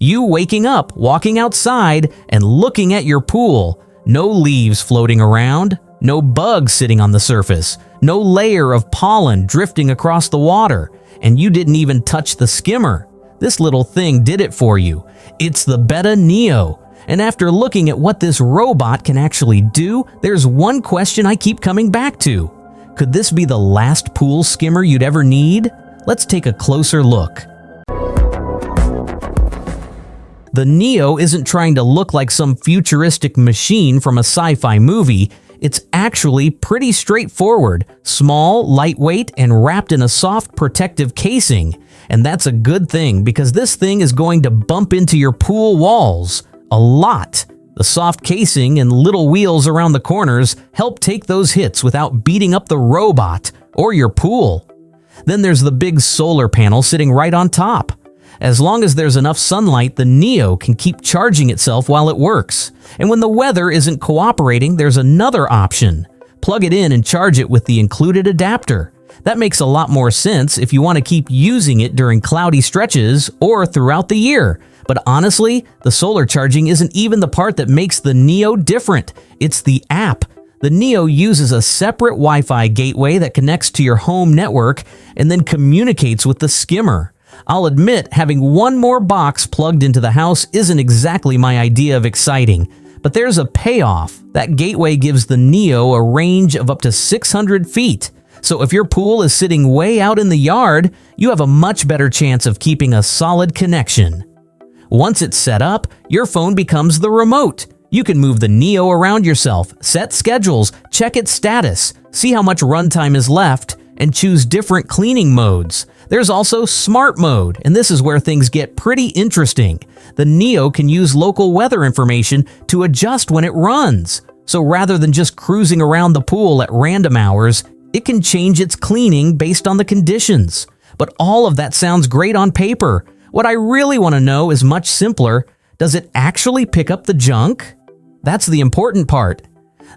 You waking up, walking outside, and looking at your pool. No leaves floating around, no bugs sitting on the surface, no layer of pollen drifting across the water, and you didn't even touch the skimmer. This little thing did it for you. It's the Betta Neo. And after looking at what this robot can actually do, there's one question I keep coming back to. Could this be the last pool skimmer you'd ever need? Let's take a closer look. The Neo isn't trying to look like some futuristic machine from a sci-fi movie. It's actually pretty straightforward, small, lightweight, and wrapped in a soft protective casing. And that's a good thing because this thing is going to bump into your pool walls a lot. The soft casing and little wheels around the corners help take those hits without beating up the robot or your pool. Then there's the big solar panel sitting right on top. As long as there's enough sunlight, the Neo can keep charging itself while it works. And when the weather isn't cooperating, there's another option. Plug it in and charge it with the included adapter. That makes a lot more sense if you want to keep using it during cloudy stretches or throughout the year. But honestly, the solar charging isn't even the part that makes the Neo different. It's the app. The Neo uses a separate Wi-Fi gateway that connects to your home network and then communicates with the skimmer. I'll admit, having one more box plugged into the house isn't exactly my idea of exciting, but there's a payoff. That gateway gives the Neo a range of up to 600 feet. So if your pool is sitting way out in the yard, you have a much better chance of keeping a solid connection. Once it's set up, your phone becomes the remote. You can move the Neo around yourself, set schedules, check its status, see how much runtime is left, and choose different cleaning modes. There's also Smart Mode, and this is where things get pretty interesting. The Neo can use local weather information to adjust when it runs. So rather than just cruising around the pool at random hours, it can change its cleaning based on the conditions. But all of that sounds great on paper. What I really want to know is much simpler. Does it actually pick up the junk? That's the important part.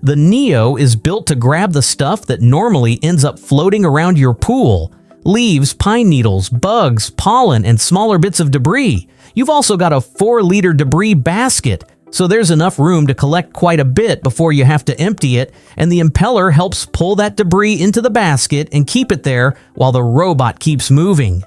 The Neo is built to grab the stuff that normally ends up floating around your pool. Leaves, pine needles, bugs, pollen, and smaller bits of debris. You've also got a 4-liter debris basket, so there's enough room to collect quite a bit before you have to empty it, and the impeller helps pull that debris into the basket and keep it there while the robot keeps moving.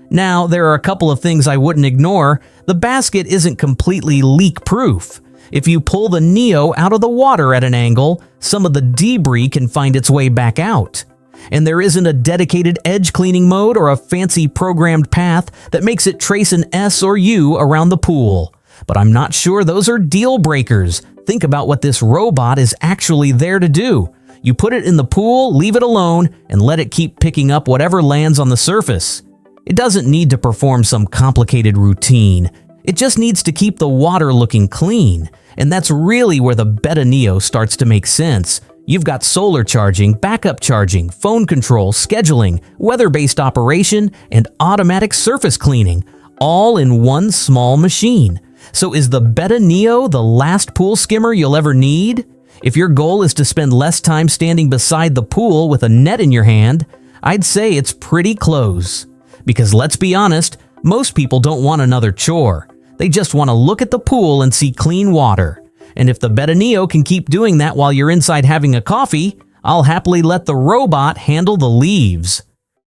Now, there are a couple of things I wouldn't ignore. The basket isn't completely leak-proof. If you pull the Neo out of the water at an angle, some of the debris can find its way back out. And there isn't a dedicated edge cleaning mode or a fancy programmed path that makes it trace an S or U around the pool. But I'm not sure those are deal breakers. Think about what this robot is actually there to do. You put it in the pool, leave it alone, and let it keep picking up whatever lands on the surface. It doesn't need to perform some complicated routine. It just needs to keep the water looking clean. And that's really where the Betta Neo starts to make sense. You've got solar charging, backup charging, phone control, scheduling, weather-based operation, and automatic surface cleaning, all in one small machine. So is the Betta Neo the last pool skimmer you'll ever need? If your goal is to spend less time standing beside the pool with a net in your hand, I'd say it's pretty close. Because let's be honest, most people don't want another chore. They just want to look at the pool and see clean water. And if the Betta Neo can keep doing that while you're inside having a coffee, I'll happily let the robot handle the leaves.